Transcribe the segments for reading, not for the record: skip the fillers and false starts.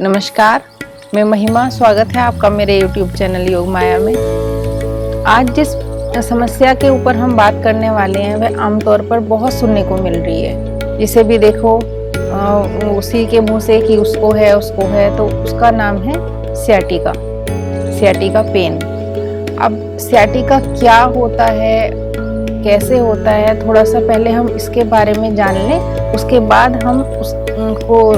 नमस्कार, मैं महिमा। स्वागत है आपका मेरे YouTube चैनल योग माया में। आज जिस समस्या के ऊपर हम बात करने वाले हैं वह आमतौर पर बहुत सुनने को मिल रही है। जिसे भी देखो उसी के मुंह से कि उसको है, तो उसका नाम है सियाटिका पेन। अब सियाटिका क्या होता है, कैसे होता है, थोड़ा सा पहले हम इसके बारे में जान लें। उसके बाद हम उसको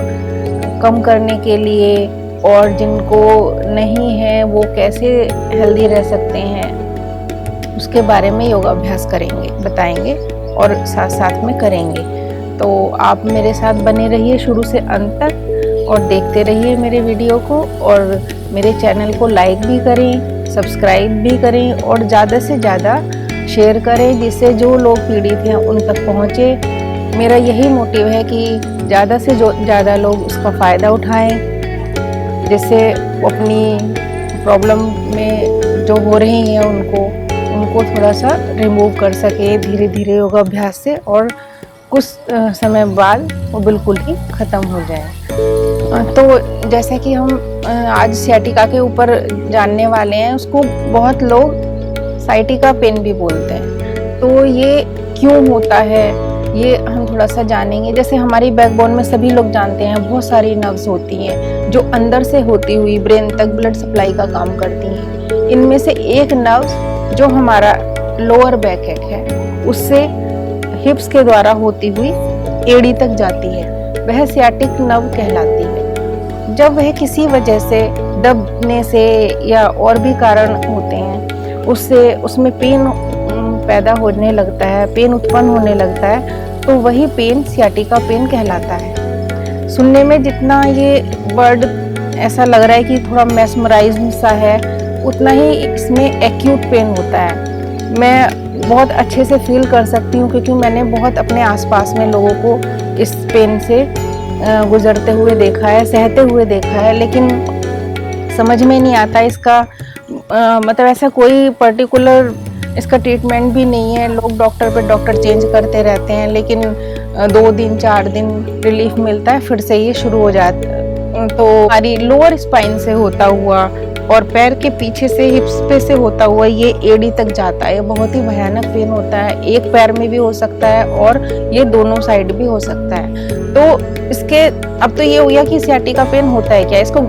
कम करने के लिए और जिनको नहीं है वो कैसे हेल्दी रह सकते हैं उसके बारे में योगाभ्यास करेंगे, बताएंगे और साथ साथ में करेंगे। तो आप मेरे साथ बने रहिए शुरू से अंत तक और देखते रहिए मेरे वीडियो को, और मेरे चैनल को लाइक भी करें, सब्सक्राइब भी करें और ज़्यादा से ज़्यादा शेयर करें, जिससे जो लोग पीड़ित हैं उन तक पहुँचे। मेरा यही मोटिव है कि ज़्यादा से ज़्यादा लोग उसका फ़ायदा उठाएं, जिससे अपनी प्रॉब्लम में जो हो रही हैं उनको थोड़ा सा रिमूव कर सके धीरे धीरे योगाभ्यास से, और कुछ समय बाद वो बिल्कुल ही ख़त्म हो जाए। तो जैसे कि हम आज सियाटिका के ऊपर जानने वाले हैं, उसको बहुत लोग साइटिका पेन भी बोलते हैं। तो ये क्यों होता है ये हम थोड़ा सा जानेंगे। जैसे हमारी बैकबोन में सभी लोग जानते हैं बहुत सारी नर्व्स होती हैं जो अंदर से होती हुई ब्रेन तक ब्लड सप्लाई का काम करती हैं। इनमें से एक नर्व जो हमारा लोअर बैक हेड है उससे हिप्स के द्वारा होती हुई एड़ी तक जाती है, वह सियाटिक नर्व कहलाती है। जब वह किसी वजह से दबने से या और भी कारण होते हैं उससे उसमें पेन पैदा होने लगता है, पेन उत्पन्न होने लगता है, तो वही पेन सियाटिका पेन कहलाता है। सुनने में जितना ये वर्ड ऐसा लग रहा है कि थोड़ा मेस्मराइज्ड सा है, उतना ही इसमें एक्यूट पेन होता है। मैं बहुत अच्छे से फील कर सकती हूँ क्योंकि मैंने बहुत अपने आसपास में लोगों को इस पेन से गुजरते हुए देखा है, सहते हुए देखा है, लेकिन समझ में नहीं आता इसका मतलब ऐसा कोई पर्टिकुलर इसका ट्रीटमेंट भी नहीं है। लोग डॉक्टर पे डॉक्टर चेंज करते रहते हैं, लेकिन 2 दिन 4 दिन रिलीफ मिलता है, फिर से ये शुरू हो जाता है। तो हमारी लोअर स्पाइन से होता हुआ और पैर के पीछे से हिप्स पे से होता हुआ ये एड़ी तक जाता है। बहुत ही भयानक पेन होता है, एक पैर में भी हो सकता है और ये दोनों साइड भी हो सकता है। तो इसके अब तो ये हो गया कि सियाटिका पेन होता है क्या, इसको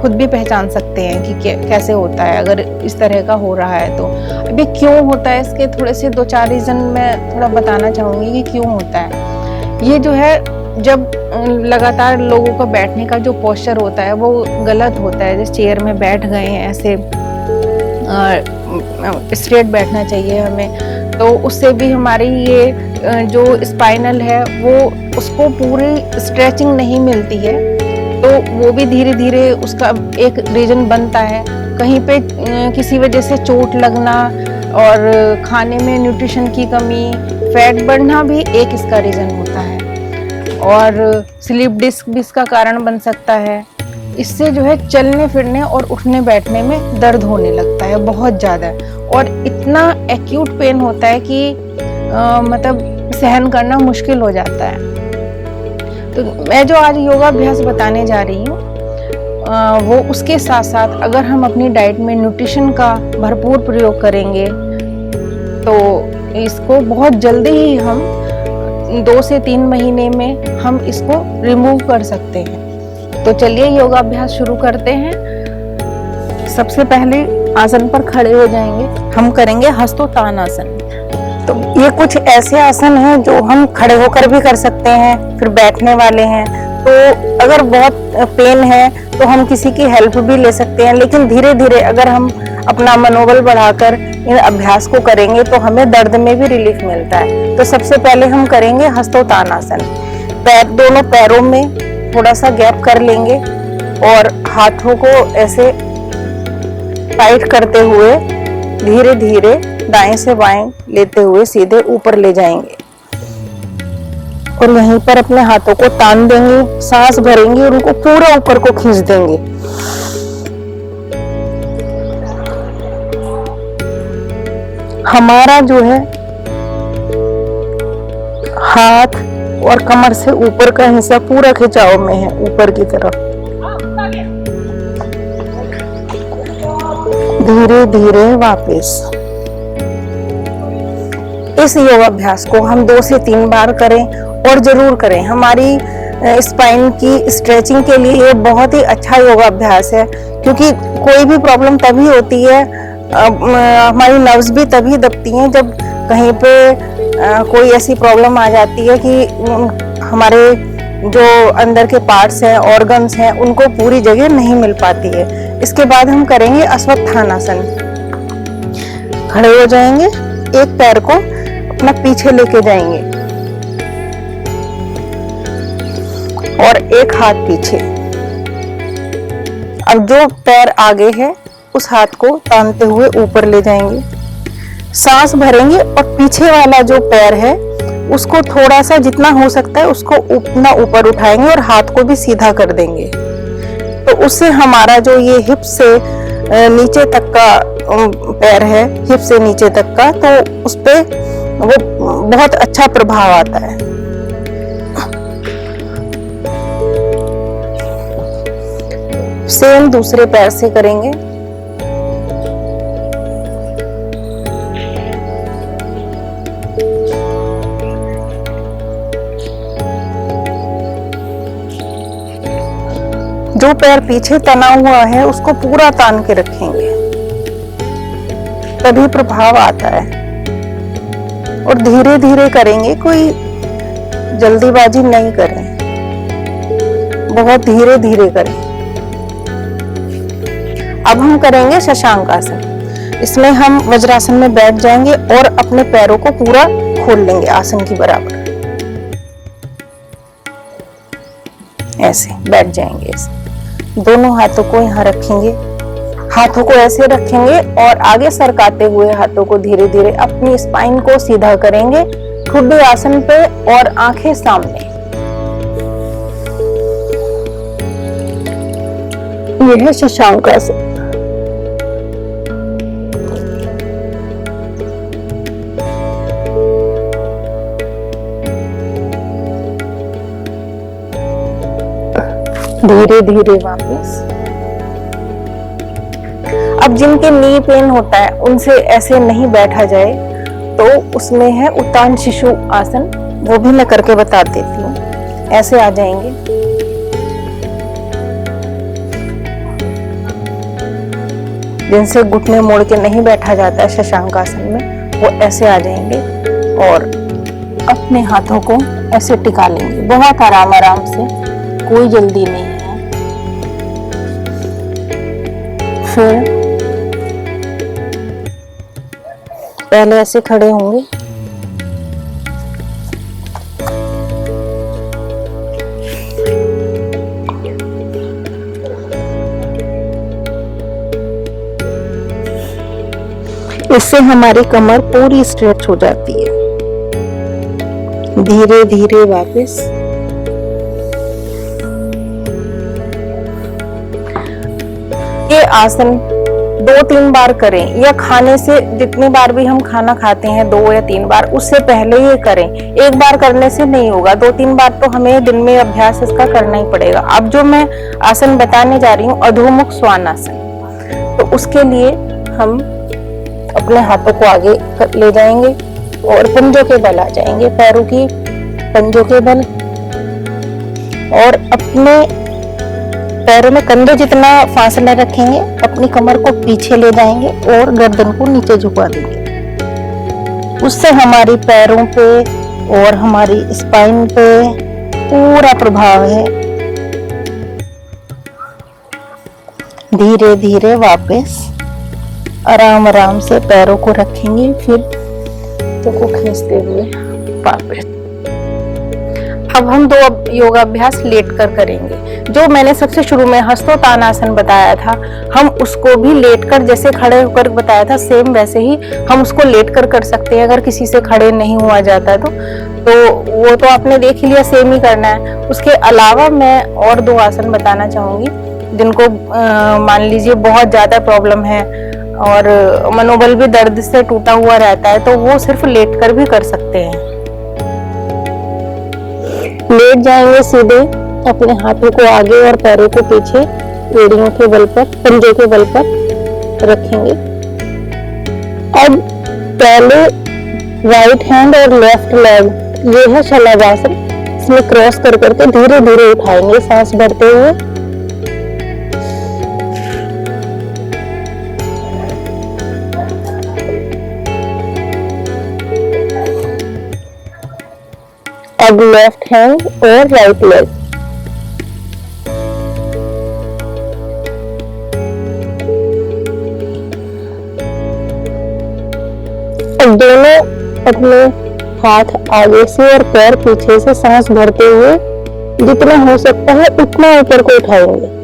खुद भी पहचान सकते हैं कि कैसे होता है अगर इस तरह का हो रहा है। तो अभी क्यों होता है, इसके थोड़े से 2-4 रीज़न मैं थोड़ा बताना चाहूँगी कि क्यों होता है। ये जो है जब लगातार लोगों का बैठने का जो पोस्चर होता है वो गलत होता है। जैसे चेयर में बैठ गए हैं, ऐसे स्ट्रेट बैठना चाहिए हमें, तो उससे भी हमारी ये जो स्पाइनल है वो उसको पूरी स्ट्रेचिंग नहीं मिलती है, तो वो भी धीरे धीरे उसका एक रीजन बनता है। कहीं पे किसी वजह से चोट लगना और खाने में न्यूट्रिशन की कमी, फैट बढ़ना भी एक इसका रीजन होता है, और स्लिप डिस्क भी इसका कारण बन सकता है। इससे जो है चलने फिरने और उठने बैठने में दर्द होने लगता है बहुत ज़्यादा, और इतना एक्यूट पेन होता है कि मतलब सहन करना मुश्किल हो जाता है। तो मैं जो आज योगाभ्यास बताने जा रही हूँ वो उसके साथ साथ अगर हम अपनी डाइट में न्यूट्रिशन का भरपूर प्रयोग करेंगे तो इसको बहुत जल्दी ही हम 2 से 3 महीने में हम इसको रिमूव कर सकते हैं। तो चलिए योगाभ्यास शुरू करते हैं। सबसे पहले आसन पर खड़े हो जाएंगे, हम करेंगे हस्तोत्तानासन। तो ये कुछ ऐसे आसन हैं जो हम खड़े होकर भी कर सकते हैं, फिर बैठने वाले हैं। तो अगर बहुत पेन है तो हम किसी की हेल्प भी ले सकते हैं, लेकिन धीरे धीरे अगर हम अपना मनोबल बढ़ाकर इन अभ्यास को करेंगे तो हमें दर्द में भी रिलीफ मिलता है। तो सबसे पहले हम करेंगे हस्तोत्तानासन। दोनों पैरों में थोड़ा सा गैप कर लेंगे और हाथों को ऐसे टाइट करते हुए धीरे धीरे दाएं से बाएं लेते हुए सीधे ऊपर ले जाएंगे, और यहीं पर अपने हाथों को तान देंगे, सांस भरेंगे और उनको पूरा ऊपर को खींच देंगे। हमारा जो है हाथ और कमर से ऊपर का हिस्सा पूरा खिंचाव में है ऊपर की तरफ। धीरे धीरे वापस। इस योगाभ्यास को हम 2 से 3 बार करें और जरूर करें। हमारी स्पाइन की स्ट्रेचिंग के लिए ये बहुत ही अच्छा योगाभ्यास है, क्योंकि कोई भी प्रॉब्लम तभी होती है, हमारी नर्व्स भी तभी दबती हैं जब कहीं पे कोई ऐसी प्रॉब्लम आ जाती है कि हमारे जो अंदर के पार्ट्स हैं, ऑर्गन्स हैं, उनको पूरी जगह नहीं मिल पाती है। इसके बाद हम करेंगे अश्वत्थानासन। खड़े हो जाएंगे, एक पैर को अपना पीछे लेके जाएंगे और एक हाथ पीछे। अब जो पैर आगे है उस हाथ को तानते हुए ऊपर ले जाएंगे, सांस भरेंगे और पीछे वाला जो पैर है उसको थोड़ा सा, जितना हो सकता है उसको उतना ऊपर उठाएंगे और हाथ को भी सीधा कर देंगे। तो उससे हमारा जो ये हिप से नीचे तक का पैर है, हिप से नीचे तक का, तो उस पे वो बहुत अच्छा प्रभाव आता है। सेम दूसरे पैर से करेंगे। जो पैर पीछे तना हुआ है उसको पूरा तान के रखेंगे, तभी प्रभाव आता है। और धीरे धीरे करेंगे, कोई जल्दीबाजी नहीं करें, बहुत धीरे धीरे करें। अब हम करेंगे शशांक आसन। इसमें हम वज्रासन में बैठ जाएंगे और अपने पैरों को पूरा खोल लेंगे आसन की बराबर, ऐसे बैठ जाएंगे। ऐसे दोनों हाथों को यहाँ रखेंगे, हाथों को ऐसे रखेंगे और आगे सरकाते हुए हाथों को धीरे धीरे अपनी स्पाइन को सीधा करेंगे, ठुड्डी आसन पे और आंखें सामने। यह है शशांक आसन। धीरे धीरे वापस। अब जिनके नी पेन होता है उनसे ऐसे नहीं बैठा जाए, तो उसमें है उत्तान शिशु आसन, वो भी मैं करके बता देती हूँ। ऐसे आ जाएंगे, जिनसे घुटने मोड़ के नहीं बैठा जाता है शशांक आसन में, वो ऐसे आ जाएंगे और अपने हाथों को ऐसे टिका लेंगे, बहुत आराम आराम से, कोई जल्दी नहीं है। फिर पहले ऐसे खड़े होंगे, इससे हमारी कमर पूरी स्ट्रेच हो जाती है। धीरे धीरे वापस। ये आसन 2-3 बार करें, या खाने से जितनी बार भी हम खाना खाते हैं 2 या 3 बार, उससे पहले ये करें। एक बार करने से नहीं होगा, 2-3 बार तो हमें दिन में अभ्यास इसका करना ही पड़ेगा। अब जो मैं आसन बताने जा रही हूँ, अधोमुख स्वान आसन, तो उसके लिए हम अपने हाथों को आगे ले जाएंगे और पंजों के बल आ जाएंगे, पैरों की पंजों के बल, और अपने पैरों में कंधों जितना फासला रखेंगे, अपनी कमर को पीछे ले जाएंगे और गर्दन को नीचे झुका देंगे। उससे हमारी पैरों पे और हमारी स्पाइन पे पूरा प्रभाव है। धीरे धीरे वापस आराम आराम से पैरों को रखेंगे, फिर तो को खींचते हुए वापस। अब हम 2 योगाभ्यास लेटकर करेंगे। जो मैंने सबसे शुरू में हस्तोत्तानासन बताया था, हम उसको भी लेटकर, जैसे खड़े होकर बताया था, सेम वैसे ही हम उसको लेटकर कर सकते हैं। अगर किसी से खड़े नहीं हुआ जाता तो वो तो आपने देख ही लिया, सेम ही करना है। उसके अलावा मैं और 2 आसन बताना चाहूंगी, जिनको मान लीजिए बहुत ज्यादा प्रॉब्लम है और मनोबल भी दर्द से टूटा हुआ रहता है, तो वो सिर्फ लेटकर भी कर सकते हैं। लेट जाएंगे सीधे, अपने हाथों को आगे और पैरों को पीछे, एड़ियों के बल पर, पंजों के बल पर, रखेंगे। अब पहले राइट हैंड और लेफ्ट लेग, ये है शलभासन, इसमें क्रॉस कर करके धीरे धीरे उठाएंगे सांस भरते हुए। अब लेफ्ट हैंड और राइट लेग, अब दोनों अपने हाथ आगे से और पैर पीछे से सांस भरते हुए जितना हो सकता है उतना ऊपर को उठाएंगे।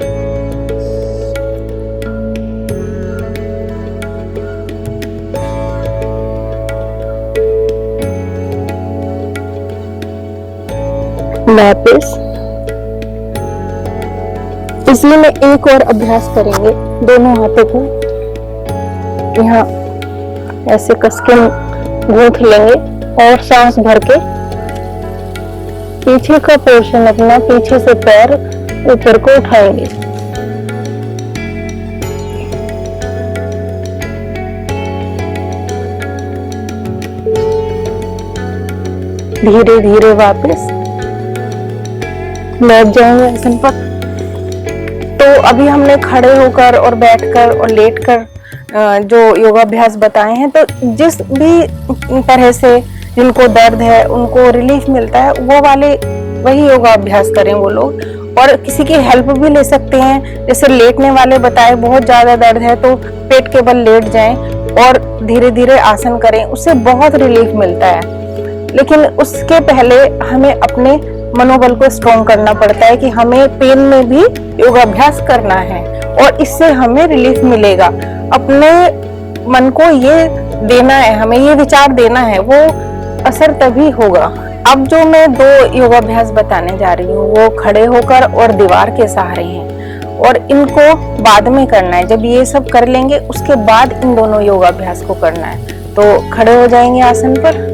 वापस इसी में एक और अभ्यास करेंगे। दोनों हाथों को यहाँ ऐसे कस के गूंथ लेंगे और सांस भर के पीछे का पोर्शन अपना, पीछे से पैर ऊपर को उठाएंगे। धीरे धीरे वापस बैठ जाएंगे आसन पर। तो अभी हमने खड़े होकर और बैठकर और लेटकर जो योगाभ्यास बताए हैं, तो जिस भी तरह से जिनको दर्द है उनको रिलीफ मिलता है वो वाले वही योगाभ्यास करें वो लोग। और किसी की हेल्प भी ले सकते हैं, जैसे लेटने वाले बताए बहुत ज्यादा दर्द है तो पेट के बल लेट जाएं और धीरे धीरे आसन करें, उससे बहुत रिलीफ मिलता है। लेकिन उसके पहले हमें अपने मनोबल को स्ट्रॉन्ग करना पड़ता है कि हमें पेन में भी योगाभ्यास करना है और इससे हमें रिलीफ मिलेगा। अपने मन को ये देना है, हमें ये विचार देना है, वो असर तभी होगा। अब जो मैं दो योगाभ्यास बताने जा रही हूँ वो खड़े होकर और दीवार के सहारे हैं और इनको बाद में करना है। जब ये सब कर लेंगे उसके बाद इन दोनों योगाभ्यास को करना है। तो खड़े हो जाएंगे आसन पर।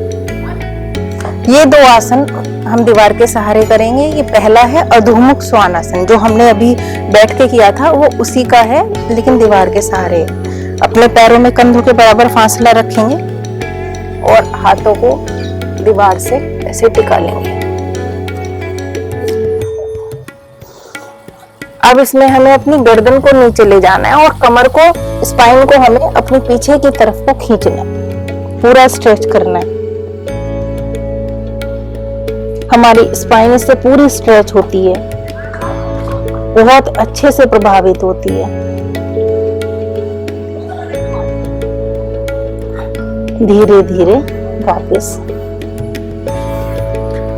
ये दो आसन हम दीवार के सहारे करेंगे। ये पहला है अधोमुख स्वानासन, जो हमने अभी बैठ के किया था वो उसी का है, लेकिन दीवार के सहारे। अपने पैरों में कंधों के बराबर फासला रखेंगे और हाथों को दीवार से ऐसे टिका लेंगे। अब इसमें हमें अपनी गर्दन को नीचे ले जाना है और कमर को, स्पाइन को हमें अपने पीछे की तरफ को खींचना है, पूरा स्ट्रेच करना है। हमारी स्पाइन इससे पूरी स्ट्रेच होती है, बहुत अच्छे से प्रभावित होती है। धीरे धीरे वापस।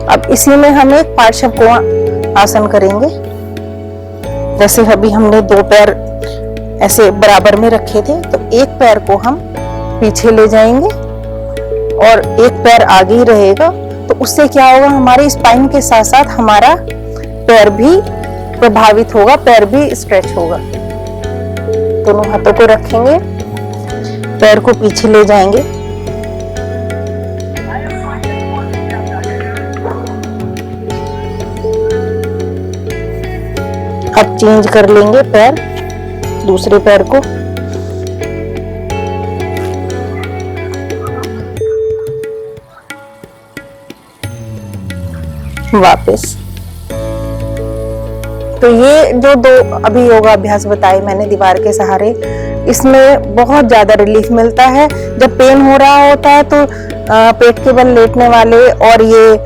अब इसी में हम एक पार्श्व आसन करेंगे। जैसे अभी हमने दो पैर ऐसे बराबर में रखे थे, तो एक पैर को हम पीछे ले जाएंगे और एक पैर आगे ही रहेगा। तो उससे क्या होगा, हमारी स्पाइन के साथ साथ हमारा पैर भी प्रभावित होगा, पैर भी स्ट्रेच होगा। दोनों हाथों को रखेंगे, पैर को पीछे ले जाएंगे, अब चेंज कर लेंगे पैर, दूसरे पैर को। वापस। तो ये जो दो अभी योगाभ्यास बताए मैंने दीवार के सहारे, इसमें बहुत ज्यादा रिलीफ मिलता है। जब पेन हो रहा होता है तो पेट के बल लेटने वाले और ये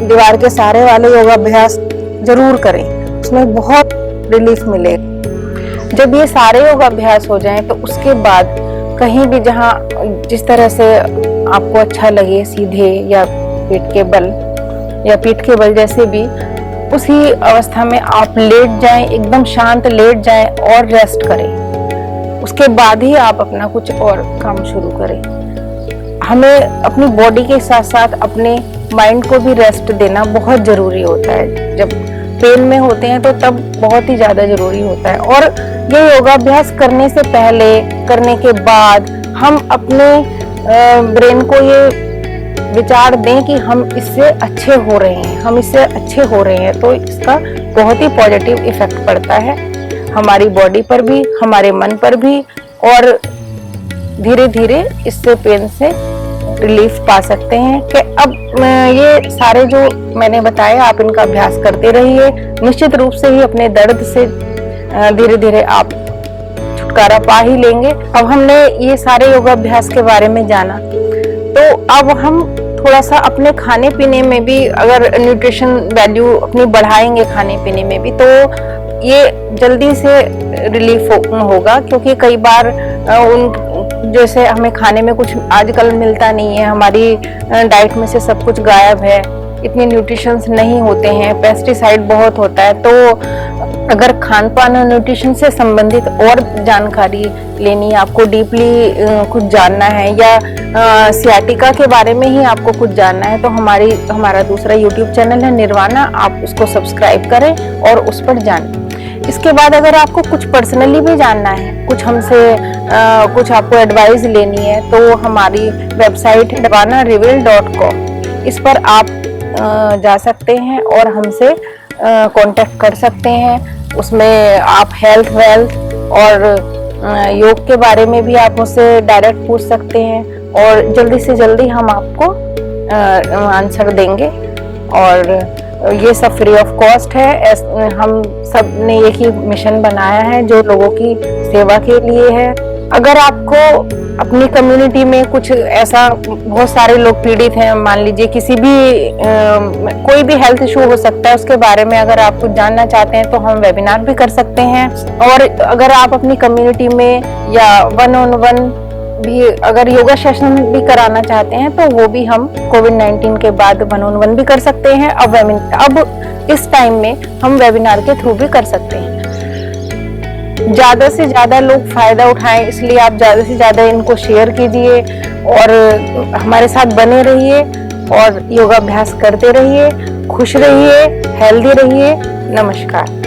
दीवार के सहारे वाले योगाभ्यास जरूर करें, उसमें बहुत रिलीफ मिलेगा। जब ये सारे योगाभ्यास हो जाएं तो उसके बाद कहीं भी जहां जिस तरह से आपको अच्छा लगे, सीधे या पेट के बल या पीठ के बल जैसे भी, उसी अवस्था में आप लेट जाएं, एकदम शांत लेट जाएं और रेस्ट करें। उसके बाद ही आप अपना कुछ और काम शुरू करें। हमें अपनी बॉडी के साथ साथ अपने माइंड को भी रेस्ट देना बहुत जरूरी होता है। जब पेन में होते हैं तो तब बहुत ही ज्यादा जरूरी होता है। और ये योगाभ्यास करने से पहले, करने के बाद हम अपने ब्रेन को ये विचार दें कि हम इससे अच्छे हो रहे हैं, हम इससे अच्छे हो रहे हैं, तो इसका बहुत ही पॉजिटिव इफेक्ट पड़ता है हमारी बॉडी पर भी, हमारे मन पर भी और धीरे धीरे इससे पेन से रिलीफ पा सकते हैं। कि अब ये सारे जो मैंने बताए आप इनका अभ्यास करते रहिए, निश्चित रूप से ही अपने दर्द से धीरे धीरे आप छुटकारा पा ही लेंगे। अब हमने ये सारे योगाभ्यास के बारे में जाना, तो अब हम थोड़ा सा अपने खाने पीने में भी अगर न्यूट्रिशन वैल्यू अपनी बढ़ाएंगे खाने पीने में भी, तो ये जल्दी से रिलीफ होगा। क्योंकि कई बार जैसे हमें खाने में कुछ आजकल मिलता नहीं है, हमारी डाइट में से सब कुछ गायब है, इतने न्यूट्रिशंस नहीं होते हैं, पेस्टिसाइड बहुत होता है। तो अगर खान पान और न्यूट्रिशन से संबंधित और जानकारी लेनी है, आपको डीपली कुछ जानना है, या सियाटिका के बारे में ही आपको कुछ जानना है, तो हमारा दूसरा यूट्यूब चैनल है निर्वाणा, आप उसको सब्सक्राइब करें और उस पर जानें। इसके बाद अगर आपको कुछ पर्सनली भी जानना है, कुछ हमसे कुछ आपको एडवाइस लेनी है, तो हमारी वेबसाइट है nirvana.com, इस पर आप जा सकते हैं और हमसे कांटेक्ट कर सकते हैं। उसमें आप हेल्थ वेल्थ और योग के बारे में भी आप मुझसे डायरेक्ट पूछ सकते हैं और जल्दी से जल्दी हम आपको आंसर देंगे। और ये सब फ्री ऑफ कॉस्ट है। हम सब ने एक ही मिशन बनाया है जो लोगों की सेवा के लिए है। अगर आपको अपनी कम्युनिटी में कुछ ऐसा, बहुत सारे लोग पीड़ित हैं, मान लीजिए किसी भी कोई भी हेल्थ इशू हो सकता है, उसके बारे में अगर आप कुछ जानना चाहते हैं तो हम वेबिनार भी कर सकते हैं। और अगर आप अपनी कम्युनिटी में या 1-on-1 भी अगर योगा सेशन भी कराना चाहते हैं तो वो भी हम कोविड-19 के बाद 1-on-1 भी कर सकते हैं। अब इस टाइम में हम वेबिनार के थ्रू भी कर सकते हैं। ज्यादा से ज्यादा लोग फायदा उठाएं, इसलिए आप ज्यादा से ज्यादा इनको शेयर कीजिए और हमारे साथ बने रहिए और योगाभ्यास करते रहिए। खुश रहिए, हेल्दी रहिए। नमस्कार।